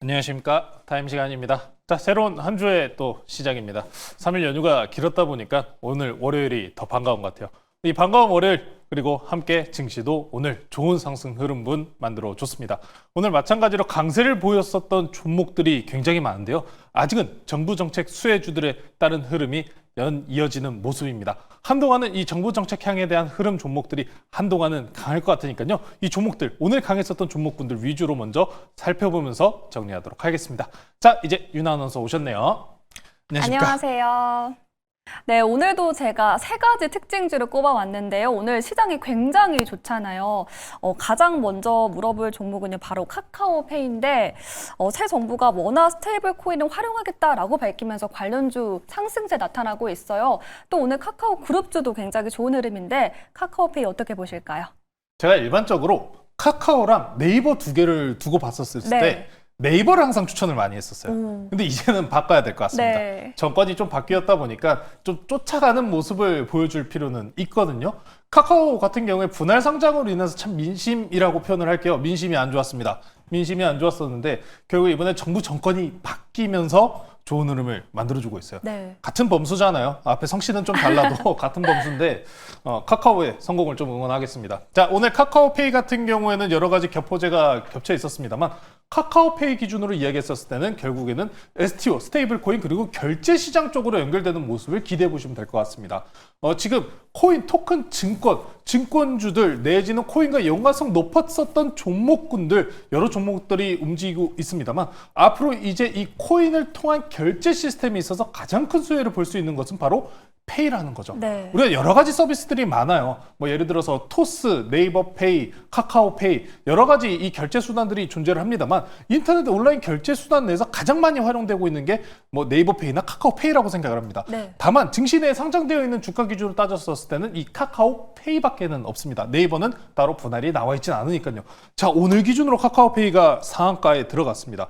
안녕하십니까. 타임 시간입니다. 자, 새로운 한 주의 또 시작입니다. 3일 연휴가 길었다 보니까 오늘 월요일이 더 반가운 것 같아요. 이 반가운 월요일 그리고 함께 증시도 오늘 좋은 상승 흐름분 만들어 줬습니다. 오늘 마찬가지로 강세를 보였었던 종목들이 굉장히 많은데요. 아직은 정부 정책 수혜주들에 따른 흐름이 이어지는 모습입니다. 한동안은 이 정부 정책 향에 대한 흐름 종목들이 한동안은 강할 것 같으니까요. 이 종목들, 오늘 강했었던 종목군들 위주로 먼저 살펴보면서 정리하도록 하겠습니다. 자, 이제 윤아 아나운서 오셨네요. 안녕하십니까? 안녕하세요. 네, 오늘도 제가 세 가지 특징주를 꼽아왔는데요. 오늘 시장이 굉장히 좋잖아요. 가장 먼저 물어볼 종목은요, 바로 카카오페이인데, 새 정부가 원화 스테이블 코인을 활용하겠다라고 밝히면서 관련주 상승세 나타나고 있어요. 또 오늘 카카오 그룹주도 굉장히 좋은 흐름인데, 카카오페이 어떻게 보실까요? 제가 일반적으로 카카오랑 네이버 두 개를 두고 봤었을 때 네. 네이버를 항상 추천을 많이 했었어요. 근데 이제는 바꿔야 될 것 같습니다. 네. 정권이 좀 바뀌었다 보니까 좀 쫓아가는 모습을 보여줄 필요는 있거든요. 카카오 같은 경우에 분할 상장으로 인해서 참 민심이라고 표현을 할게요. 민심이 안 좋았습니다. 민심이 안 좋았었는데 결국 이번에 정부 정권이 바뀌면서 좋은 흐름을 만들어주고 있어요. 네. 같은 범수잖아요. 앞에 성씨는 좀 달라도 같은 범수인데 카카오의 성공을 좀 응원하겠습니다. 자, 오늘 카카오페이 같은 경우에는 여러 가지 겹포제가 겹쳐 있었습니다만 카카오페이 기준으로 이야기했었을 때는 결국에는 STO, 스테이블 코인 그리고 결제 시장 쪽으로 연결되는 모습을 기대해 보시면 될 것 같습니다. 지금 코인, 토큰, 증권주들 내지는 코인과 연관성 높았었던 종목군들 여러 종목들이 움직이고 있습니다만 앞으로 이제 이 코인을 통한 결제 시스템이 있어서 가장 큰 수혜를 볼 수 있는 것은 바로 페이라는 거죠. 네. 우리가 여러 가지 서비스들이 많아요. 뭐 예를 들어서 토스, 네이버 페이, 카카오 페이 여러 가지 이 결제 수단들이 존재를 합니다만 인터넷 온라인 결제 수단 내에서 가장 많이 활용되고 있는 게 뭐 네이버 페이나 카카오 페이라고 생각을 합니다. 네. 다만 증시내에 상장되어 있는 주가 기준으로 따졌을 때는 이 카카오 페이밖에는 없습니다. 네이버는 따로 분할이 나와 있진 않으니까요. 자, 오늘 기준으로 카카오 페이가 상한가에 들어갔습니다.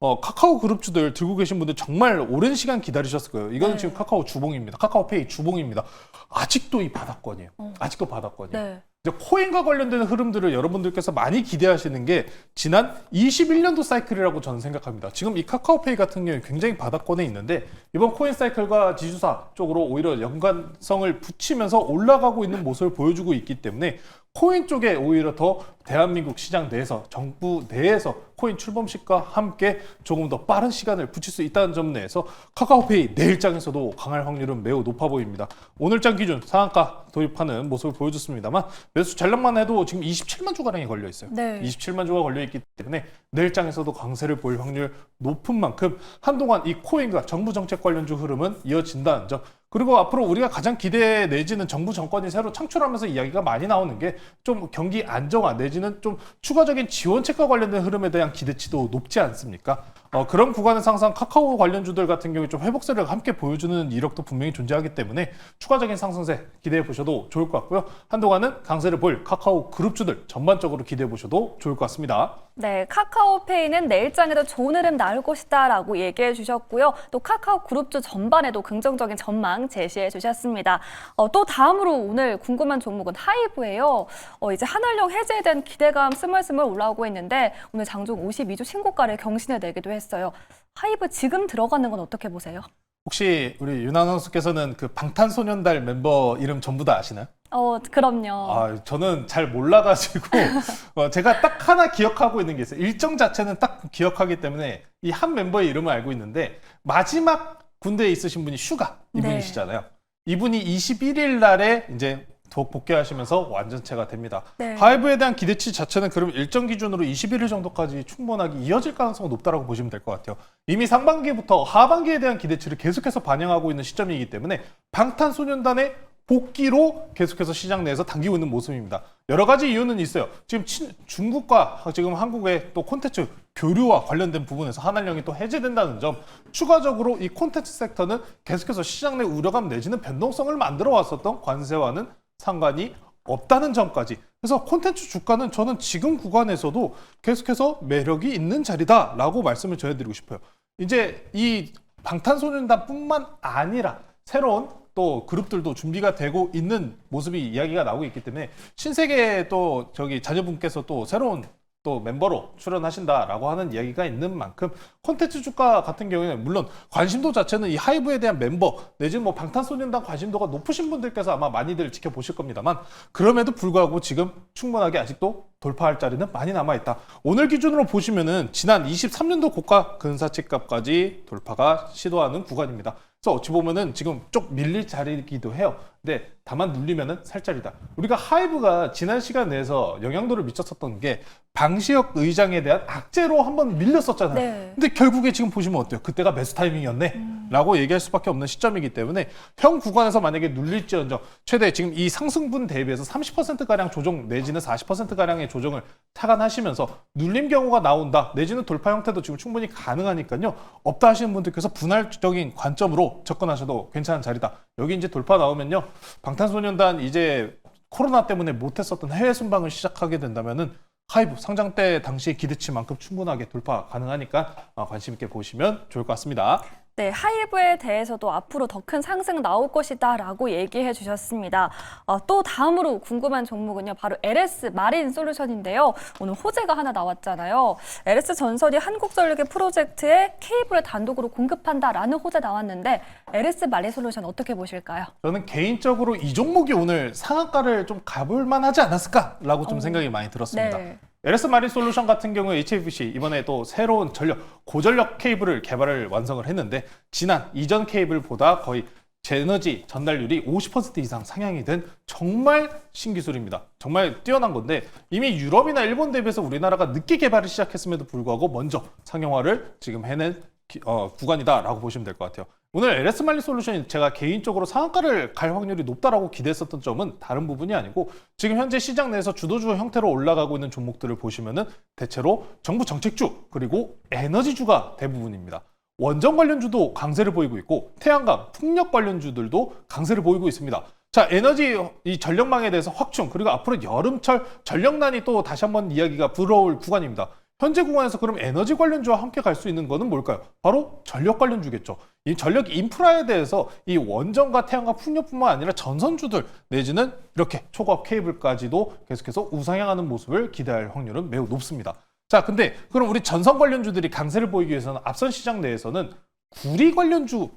카카오 그룹주들 들고 계신 분들 정말 오랜 시간 기다리셨을 거예요. 이거는 네. 지금 카카오 주봉입니다. 카카오페이 주봉입니다. 아직도 이 바닥권이에요. 아직도 바닥권이에요. 네. 이제 코인과 관련된 흐름들을 여러분들께서 많이 기대하시는 게 지난 21년도 사이클이라고 저는 생각합니다. 지금 이 카카오페이 같은 경우에 굉장히 바닥권에 있는데 이번 코인 사이클과 지주사 쪽으로 오히려 연관성을 붙이면서 올라가고 있는 모습을 보여주고 있기 때문에 코인 쪽에 오히려 더 대한민국 시장 내에서 정부 내에서 코인 출범식과 함께 조금 더 빠른 시간을 붙일 수 있다는 점 내에서 카카오페이 내일장에서도 강할 확률은 매우 높아 보입니다. 오늘장 기준 상한가 도입하는 모습을 보여줬습니다만 매수 전략만 해도 지금 27만 주가량이 걸려 있어요. 네. 27만 주가 걸려 있기 때문에 내일장에서도 강세를 보일 확률 높은 만큼 한동안 이 코인과 정부 정책 관련주 흐름은 이어진다는 점. 그리고 앞으로 우리가 가장 기대 내지는 정부 정권이 새로 창출하면서 이야기가 많이 나오는 게 좀 경기 안정화 내지는 좀 추가적인 지원책과 관련된 흐름에 대한 기대치도 높지 않습니까? 그런 구간에서 항상 카카오 관련주들 같은 경우에 좀 회복세를 함께 보여주는 이력도 분명히 존재하기 때문에 추가적인 상승세 기대해 보셔도 좋을 것 같고요. 한동안은 강세를 볼 카카오 그룹주들 전반적으로 기대해 보셔도 좋을 것 같습니다. 네, 카카오페이는 내일장에도 좋은 흐름 나올 것이다 라고 얘기해 주셨고요. 또 카카오 그룹주 전반에도 긍정적인 전망 제시해 주셨습니다. 또 다음으로 오늘 궁금한 종목은 하이브예요. 이제 한알령 해제에 대한 기대감 스물스물 올라오고 있는데 오늘 장중 52주 신고가를 경신해 내기도 했어요. 하이브 지금 들어가는 건 어떻게 보세요? 혹시 우리 윤아 선수께서는 그 방탄소년단 멤버 이름 전부 다 아시나요? 그럼요. 저는 잘 몰라가지고 제가 딱 하나 기억하고 있는 게 있어요. 일정 자체는 딱 기억하기 때문에 이 한 멤버의 이름을 알고 있는데 마지막 군대에 있으신 분이 슈가 이분이시잖아요. 이분이 21일 날에 이제 복귀하시면서 완전체가 됩니다. 네. 하이브에 대한 기대치 자체는 그럼 일정 기준으로 21일 정도까지 충분하게 이어질 가능성이 높다라고 보시면 될 것 같아요. 이미 상반기부터 하반기에 대한 기대치를 계속해서 반영하고 있는 시점이기 때문에 방탄소년단의 복귀로 계속해서 시장 내에서 당기고 있는 모습입니다. 여러 가지 이유는 있어요. 지금 중국과 지금 한국의 또 콘텐츠 교류와 관련된 부분에서 한알령이 또 해제된다는 점, 추가적으로 이 콘텐츠 섹터는 계속해서 시장 내 우려감 내지는 변동성을 만들어 왔었던 관세와는 상관이 없다는 점까지. 그래서 콘텐츠 주가는 저는 지금 구간에서도 계속해서 매력이 있는 자리다라고 말씀을 전해드리고 싶어요. 이제 이 방탄소년단뿐만 아니라 새로운 또 그룹들도 준비가 되고 있는 모습이 이야기가 나오고 있기 때문에 신세계 또 저기 자녀분께서 또 새로운 또 멤버로 출연하신다라고 하는 이야기가 있는 만큼 콘텐츠 주가 같은 경우에는 물론 관심도 자체는 이 하이브에 대한 멤버 내지는 뭐 방탄소년단 관심도가 높으신 분들께서 아마 많이들 지켜보실 겁니다만 그럼에도 불구하고 지금 충분하게 아직도 돌파할 자리는 많이 남아있다. 오늘 기준으로 보시면은 지난 23년도 고가 근사치값까지 돌파가 시도하는 구간입니다. 그래서 어찌 보면은 지금 쪽 밀릴 자리이기도 해요. 근데 다만 눌리면은 살 자리다. 우리가 하이브가 지난 시간 내에서 영향도를 미쳤었던 게 방시혁 의장에 대한 악재로 한번 밀렸었잖아요. 네. 근데 결국에 지금 보시면 어때요? 그때가 매수 타이밍이었네? 라고 얘기할 수밖에 없는 시점이기 때문에 형 구간에서 만약에 눌릴지언정 최대 지금 이 상승분 대비해서 30%가량 조정 내지는 40%가량의 조정을 타간하시면서 눌림 경우가 나온다 내지는 돌파 형태도 지금 충분히 가능하니까요. 없다 하시는 분들께서 분할적인 관점으로 접근하셔도 괜찮은 자리다. 여기 이제 돌파 나오면요. 방탄소년단 이제 코로나 때문에 못했었던 해외 순방을 시작하게 된다면은 하이브 상장 때 당시의 기대치만큼 충분하게 돌파 가능하니까 관심 있게 보시면 좋을 것 같습니다. 네, 하이브에 대해서도 앞으로 더 큰 상승 나올 것이다 라고 얘기해 주셨습니다. 또 다음으로 궁금한 종목은요, 바로 LS 마린 솔루션인데요. 오늘 호재가 하나 나왔잖아요. LS 전설이 한국전력의 프로젝트에 케이블을 단독으로 공급한다라는 호재 나왔는데 LS 마린 솔루션 어떻게 보실까요? 저는 개인적으로 이 종목이 오늘 상한가를 좀 가볼 만하지 않았을까라고 좀 생각이 많이 들었습니다. 네. LS 마린 솔루션 같은 경우에 HFC 이번에 또 새로운 고전력 케이블을 개발을 완성을 했는데 지난 이전 케이블보다 거의 에너지 전달률이 50% 이상 상향이 된 정말 신기술입니다. 정말 뛰어난 건데 이미 유럽이나 일본 대비해서 우리나라가 늦게 개발을 시작했음에도 불구하고 먼저 상용화를 지금 해낸 구간이다라고 보시면 될 것 같아요. 오늘 LS 마린 솔루션이 제가 개인적으로 상한가를 갈 확률이 높다라고 기대했었던 점은 다른 부분이 아니고 지금 현재 시장 내에서 주도주 형태로 올라가고 있는 종목들을 보시면은 대체로 정부 정책주 그리고 에너지주가 대부분입니다. 원전 관련주도 강세를 보이고 있고 태양광, 풍력 관련주들도 강세를 보이고 있습니다. 자, 에너지 이 전력망에 대해서 확충 그리고 앞으로 여름철 전력난이 또 다시 한번 이야기가 불어올 구간입니다. 현재 구간에서 그럼 에너지 관련주와 함께 갈 수 있는 거는 뭘까요? 바로 전력 관련주겠죠. 이 전력 인프라에 대해서 이 원전과 태양광 풍력뿐만 아니라 전선주들 내지는 이렇게 초고압 케이블까지도 계속해서 우상향하는 모습을 기대할 확률은 매우 높습니다. 자, 근데 그럼 우리 전선 관련주들이 강세를 보이기 위해서는 앞선 시장 내에서는 구리 관련주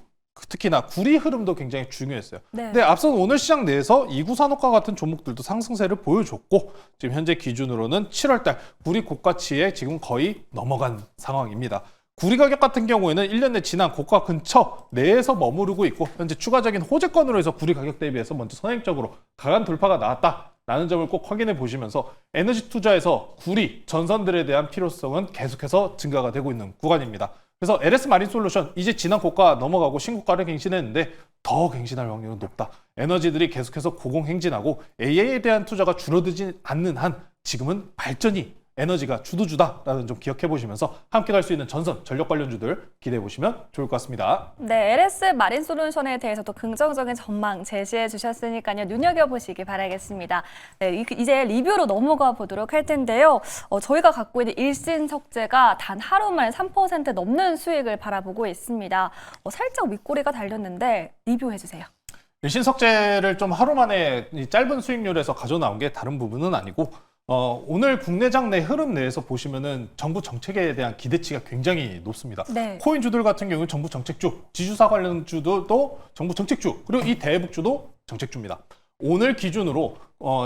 특히나 구리 흐름도 굉장히 중요했어요. 네. 근데 앞선 오늘 시장 내에서 이구산업과 같은 종목들도 상승세를 보여줬고 지금 현재 기준으로는 7월달 구리 고가치에 지금 거의 넘어간 상황입니다. 구리 가격 같은 경우에는 1년 내 지난 고가 근처 내에서 머무르고 있고 현재 추가적인 호재권으로 해서 구리 가격 대비해서 먼저 선행적으로 강한 돌파가 나왔다라는 점을 꼭 확인해 보시면서 에너지 투자에서 구리 전선들에 대한 필요성은 계속해서 증가가 되고 있는 구간입니다. 그래서 LS 마린 솔루션 이제 지난 고가 넘어가고 신고가를 갱신했는데 더 갱신할 확률은 높다. 에너지들이 계속해서 고공행진하고 AI에 대한 투자가 줄어들지 않는 한 지금은 발전이 에너지가 주도주다라는 점 기억해 보시면서 함께 갈 수 있는 전선, 전력 관련주들 기대해 보시면 좋을 것 같습니다. 네, LS 마린 솔루션에 대해서도 긍정적인 전망 제시해 주셨으니까요. 눈여겨보시기 바라겠습니다. 네, 이제 리뷰로 넘어가 보도록 할 텐데요. 저희가 갖고 있는 일신석재가 단 하루 만에 3% 넘는 수익을 바라보고 있습니다. 살짝 윗꼬리가 달렸는데 리뷰해 주세요. 일신석재를 좀 하루 만에 이 짧은 수익률에서 가져 나온 게 다른 부분은 아니고 오늘 국내장 내 흐름 내에서 보시면은 정부 정책에 대한 기대치가 굉장히 높습니다. 네. 코인주들 같은 경우는 정부 정책주, 지주사 관련주도 정부 정책주, 그리고 이 대북주도 정책주입니다. 오늘 기준으로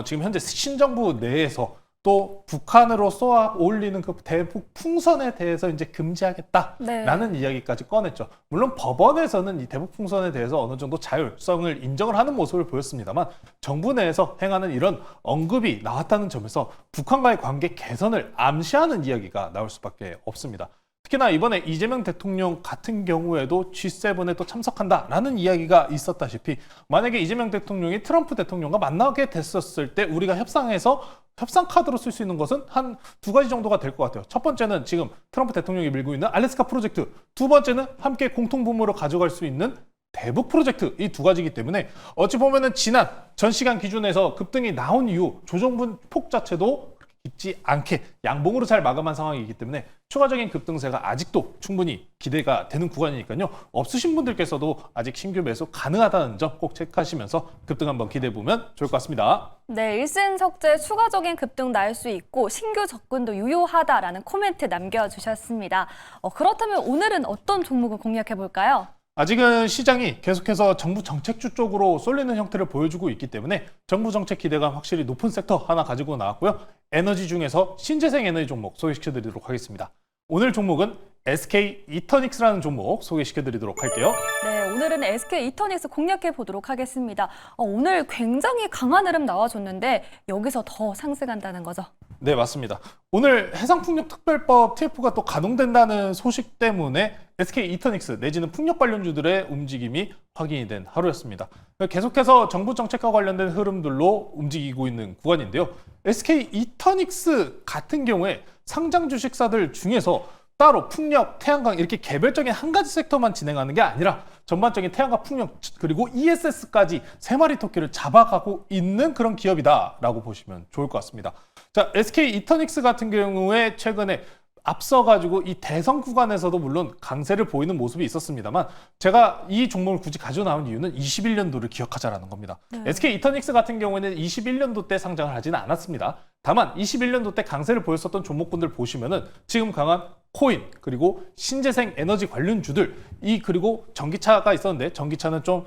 지금 현재 신정부 내에서 또 북한으로 쏘아 올리는 그 대북 풍선에 대해서 이제 금지하겠다라는 네. 이야기까지 꺼냈죠. 물론 법원에서는 이 대북 풍선에 대해서 어느 정도 자율성을 인정을 하는 모습을 보였습니다만 정부 내에서 행하는 이런 언급이 나왔다는 점에서 북한과의 관계 개선을 암시하는 이야기가 나올 수밖에 없습니다. 특히나 이번에 이재명 대통령 같은 경우에도 G7에 또 참석한다라는 이야기가 있었다시피 만약에 이재명 대통령이 트럼프 대통령과 만나게 됐었을 때 우리가 협상에서 협상 카드로 쓸 수 있는 것은 한 두 가지 정도가 될 것 같아요. 첫 번째는 지금 트럼프 대통령이 밀고 있는 알래스카 프로젝트, 두 번째는 함께 공통분모로 가져갈 수 있는 대북 프로젝트, 이 두 가지이기 때문에 어찌 보면은 지난 전 시간 기준에서 급등이 나온 이후 조정분 폭 자체도 깊지 않게 양봉으로 잘 마감한 상황이기 때문에 추가적인 급등세가 아직도 충분히 기대가 되는 구간이니까요. 없으신 분들께서도 아직 신규 매수 가능하다는 점 꼭 체크하시면서 급등 한번 기대해보면 좋을 것 같습니다. 네, 일신석재 추가적인 급등 날 수 있고 신규 접근도 유효하다라는 코멘트 남겨주셨습니다. 그렇다면 오늘은 어떤 종목을 공략해 볼까요? 아직은 시장이 계속해서 정부 정책주 쪽으로 쏠리는 형태를 보여주고 있기 때문에 정부 정책 기대감 확실히 높은 섹터 하나 가지고 나왔고요. 에너지 중에서 신재생 에너지 종목 소개시켜드리도록 하겠습니다. 오늘 종목은 SK 이터닉스라는 종목 소개시켜드리도록 할게요. 네, 오늘은 SK 이터닉스 공략해 보도록 하겠습니다. 오늘 굉장히 강한 흐름 나와줬는데 여기서 더 상승한다는 거죠. 네, 맞습니다. 오늘 해상풍력특별법 TF가 또 가동된다는 소식 때문에 SK 이터닉스 내지는 풍력 관련주들의 움직임이 확인이 된 하루였습니다. 계속해서 정부 정책과 관련된 흐름들로 움직이고 있는 구간인데요. SK 이터닉스 같은 경우에 상장 주식사들 중에서 따로 풍력, 태양광 이렇게 개별적인 한 가지 섹터만 진행하는 게 아니라 전반적인 태양광, 풍력 그리고 ESS까지 세 마리 토끼를 잡아가고 있는 그런 기업이다라고 보시면 좋을 것 같습니다. 자, SK 이터닉스 같은 경우에 최근에 앞서가지고 이 대선 구간에서도 물론 강세를 보이는 모습이 있었습니다만 제가 이 종목을 굳이 가져 나온 이유는 21년도를 기억하자라는 겁니다. SK 이터닉스 같은 경우에는 21년도 때 상장을 하지는 않았습니다. 다만 21년도 때 강세를 보였었던 종목군들 보시면은 지금 강한 코인 그리고 신재생 에너지 관련주들 그리고 전기차가 있었는데 전기차는 좀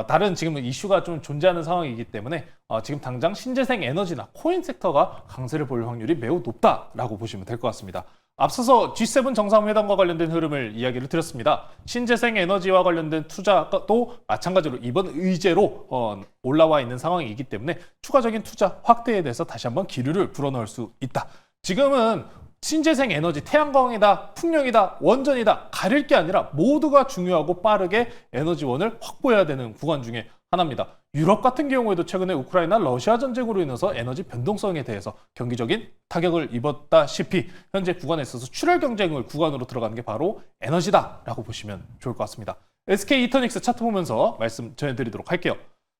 다른 지금 이슈가 좀 존재하는 상황이기 때문에 지금 당장 신재생 에너지나 코인 sek터가 강세를 보일 확률이 매우 높다라고 보시면 될 것 같습니다. 앞서서 G7 정상회담과 관련된 흐름을 이야기를 드렸습니다. 신재생 에너지와 관련된 투자도 마찬가지로 이번 의제로 올라와 있는 상황이기 때문에 추가적인 투자 확대에 대해서 다시 한번 기류를 불어넣을 수 있다. 지금은 신재생 에너지, 태양광이다, 풍력이다, 원전이다 가릴 게 아니라 모두가 중요하고 빠르게 에너지원을 확보해야 되는 구간 중에 하나입니다. 유럽 같은 경우에도 최근에 우크라이나 러시아 전쟁으로 인해서 에너지 변동성에 대해서 경기적인 타격을 입었다시피 현재 구간에 있어서 출혈 경쟁을 구간으로 들어가는 게 바로 에너지다라고 보시면 좋을 것 같습니다. SK 이터닉스 차트 보면서 말씀 전해드리도록 할게요.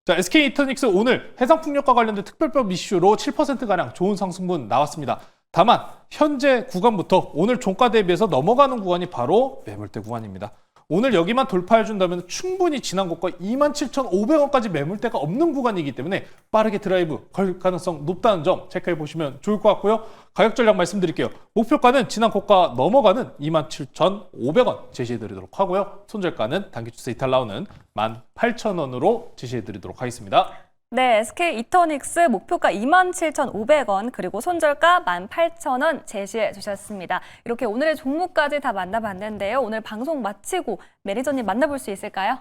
자, SK 이터닉스 오늘 해상풍력과 관련된 특별법 이슈로 7%가량 좋은 상승분 나왔습니다. 다만 현재 구간부터 오늘 종가 대비해서 넘어가는 구간이 바로 매물대 구간입니다. 오늘 여기만 돌파해준다면 충분히 지난 고가 27,500원까지 매물대가 없는 구간이기 때문에 빠르게 드라이브 걸 가능성 높다는 점 체크해 보시면 좋을 것 같고요. 가격 전략 말씀드릴게요. 목표가는 지난 고가 넘어가는 27,500원 제시해 드리도록 하고요. 손절가는 단기 추세 이탈 나오는 18,000원으로 제시해 드리도록 하겠습니다. 네, SK 이터닉스 목표가 27,500원 그리고 손절가 18,000원 제시해 주셨습니다. 이렇게 오늘의 종목까지 다 만나봤는데요. 오늘 방송 마치고 매니저님 만나볼 수 있을까요?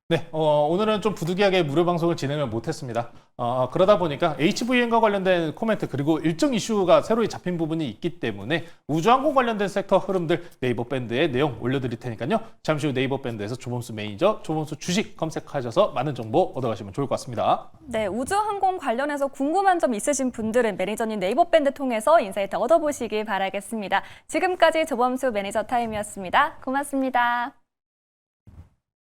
네, 오늘은 좀 부득이하게 무료 방송을 진행을 못했습니다. 그러다 보니까 HVM과 관련된 코멘트 그리고 일정 이슈가 새로이 잡힌 부분이 있기 때문에 우주항공 관련된 섹터 흐름들 네이버 밴드에 내용 올려드릴 테니까요. 잠시 후 네이버 밴드에서 조범수 매니저, 조범수 주식 검색하셔서 많은 정보 얻어가시면 좋을 것 같습니다. 네, 우주항공 관련해서 궁금한 점 있으신 분들은 매니저님 네이버 밴드 통해서 인사이트 얻어보시길 바라겠습니다. 지금까지 조범수 매니저 타임이었습니다. 고맙습니다.